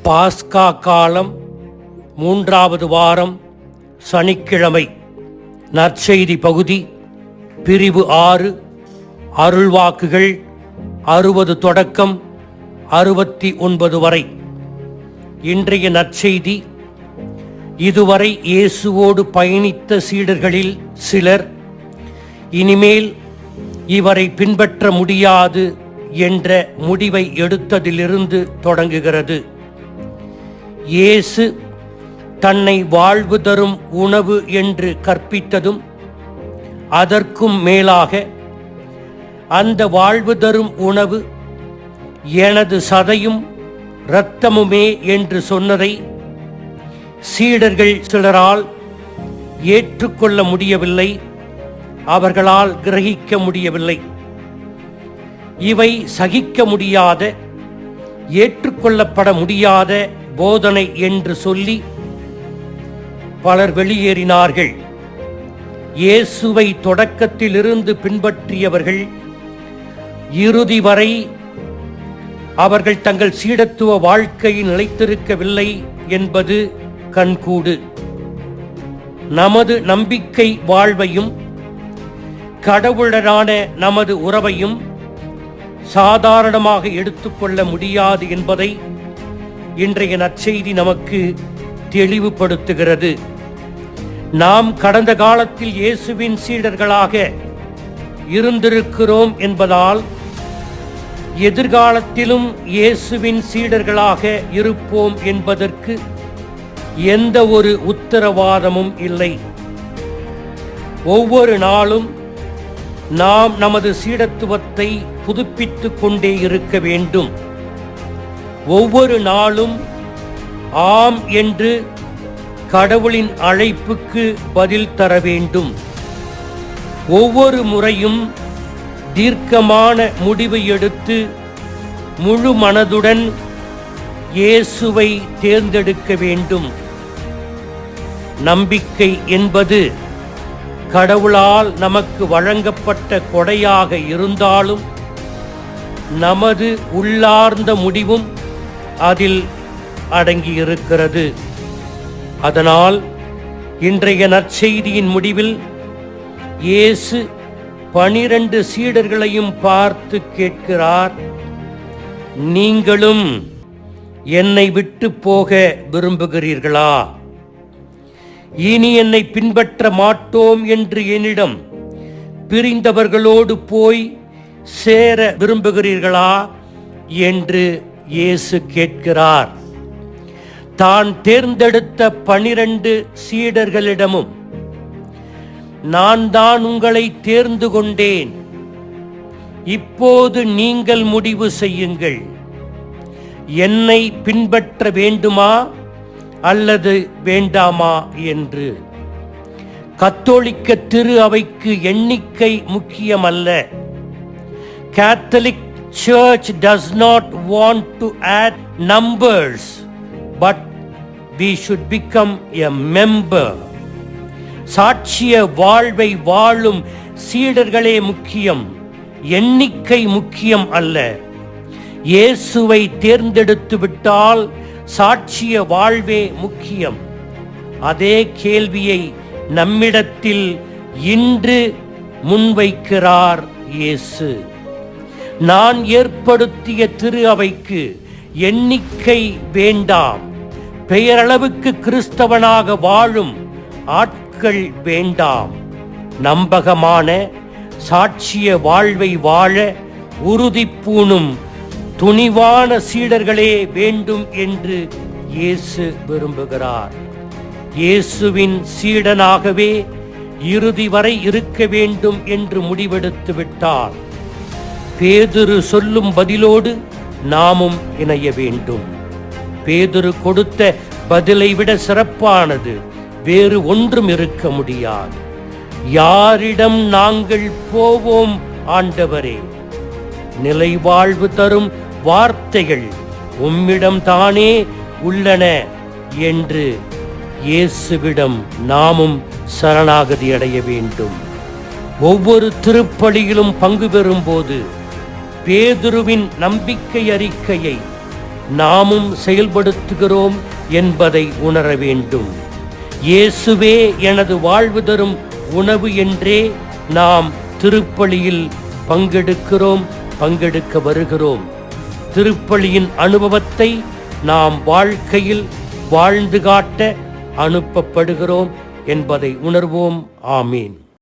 பாஸ்கா காலம் 3வது வாரம் சனிக்கிழமை. நற்செய்தி பகுதி பிரிவு 6 அருள்வாக்குகள் 60 தொடக்கம் 69 வரை. இன்றைய நற்செய்தி, இதுவரை இயேசுவோடு பயணித்த சீடர்களில் சிலர் இனிமேல் இவரை பின்பற்ற முடியாது என்ற முடிவை எடுத்ததிலிருந்து தொடங்குகிறது. இயேசு தன்னை வாழ்வு தரும் உணவு என்று கற்பித்ததும், அதற்கும் மேலாக அந்த வாழ்வு தரும் உணவு எனது சதையும் இரத்தமுமே என்று சொன்னதை சீடர்கள் சிலரால் ஏற்றுக்கொள்ள முடியவில்லை, அவர்களால் கிரகிக்க முடியவில்லை. இவை சகிக்க முடியாத, ஏற்றுக்கொள்ளப்பட முடியாத போதனை என்று சொல்லி பலர் வெளியேறினார்கள். இயேசுவை தொடக்கத்திலிருந்து பின்பற்றியவர்கள் இறுதி வரை அவர்கள் தங்கள் சீடத்துவ வாழ்க்கையில் நிலைத்திருக்கவில்லை என்பது கண்கூடு. நமது நம்பிக்கை வாழ்வையும் கடவுளரான நமது உறவையும் சாதாரணமாக எடுத்துக்கொள்ள முடியாது என்பதை இன்றைய நற்செய்தி நமக்கு தெளிவுபடுத்துகிறது. நாம் கடந்த காலத்தில் இயேசுவின் சீடர்களாக இருந்திருக்கிறோம் என்பதால் எதிர்காலத்திலும் இயேசுவின் சீடர்களாக இருப்போம் என்பதற்கு எந்த ஒரு உத்தரவாதமும் இல்லை. ஒவ்வொரு நாளும் நாம் நமது சீடத்துவத்தை புதுப்பித்துக் கொண்டே இருக்க வேண்டும். ஒவ்வொரு நாளும் ஆம் என்று கடவுளின் அழைப்புக்கு பதில் தர வேண்டும். ஒவ்வொரு முறையும் தீர்க்கமான முடிவு எடுத்து முழு மனதுடன் இயேசுவை தேர்ந்தெடுக்க வேண்டும். நம்பிக்கை என்பது கடவுளால் நமக்கு வழங்கப்பட்ட கொடையாக இருந்தாலும் நமது உள்ளார்ந்த முடிவும் அதில் அடங்கியிருக்கிறது. அதனால் இன்றைய நற்செய்தியின் முடிவில் இயேசு 12 சீடர்களையும் பார்த்து கேட்கிறார், நீங்களும் என்னை விட்டு போக விரும்புகிறீர்களா? இனி என்னை பின்பற்ற மாட்டோம் என்று என்னிடம் பிரிந்தவர்களோடு போய் சேர விரும்புகிறீர்களா என்று இயேசு கேட்கிறார். தான் தேர்ந்தெடுத்த 12 சீடர்களிடமும், நான் தான் உங்களை தேர்ந்து கொண்டேன், இப்போது நீங்கள் முடிவு செய்யுங்கள், என்னை பின்பற்ற வேண்டுமா அல்லது வேண்டாமா என்று. கத்தோலிக்க திரு அவைக்கு எண்ணிக்கை முக்கியமல்ல. Catholic Church does not want to add numbers, but we should become a member. சாட்சிய வாழ்வை வாழும் சீடர்களே முக்கியம், எண்ணிக்கை முக்கியம் அல்ல. இயேசுவை தேர்ந்தெடுத்து விட்டால் சாட்சிய வாழ்வே முக்கியம். அதே கேள்வியை நம்மிடத்தில் இன்று முன்வைக்கிறார் இயேசு. நான் ஏற்படுத்திய திரு அவைக்கு எண்ணிக்கை வேண்டாம், பெயரளவுக்கு கிறிஸ்தவனாக வாழும் ஆட்கள் வேண்டாம். நம்பகமான சாட்சிய வாழ்வை வாழ உறுதி பூணும் துணிவான சீடர்களே வேண்டும் என்று இயேசு விரும்புகிறார். இயேசுவின் சீடனாகவே இறுதி வரை இருக்க வேண்டும் என்று முடிவெடுத்து விட்டார். பேதுரு சொல்லும் பதிலோடு நாமும் இணைய வேண்டும். பேதுரு கொடுத்த பதிலை விட சிறப்பானது வேறு ஒன்றும் இருக்க முடியாது. யாரிடம் நாங்கள் போவோம் ஆண்டவரே? நிலைவாழ்வு தரும் வார்த்தைகள் உம்மிடம் தானே உள்ளன என்று இயேசுவிடம் நாமும் சரணாகதி அடைய வேண்டும். ஒவ்வொரு திருப்பலியிலும் பங்கு பெறும்போது பேதுருவின் நம்பிக்கை அறிக்கையை நாமும் செயல்படுத்துகிறோம் என்பதை உணர வேண்டும். இயேசுவே எனது வாழ்வு தரும் உணவு என்றே நாம் திருப்பலியில் பங்கெடுக்க வருகிறோம். திருப்பலியின் அனுபவத்தை நாம் வாழ்க்கையில் வாழ்ந்து காட்ட அனுப்பப்படுகிறோம் என்பதை உணர்வோம். ஆமீன்.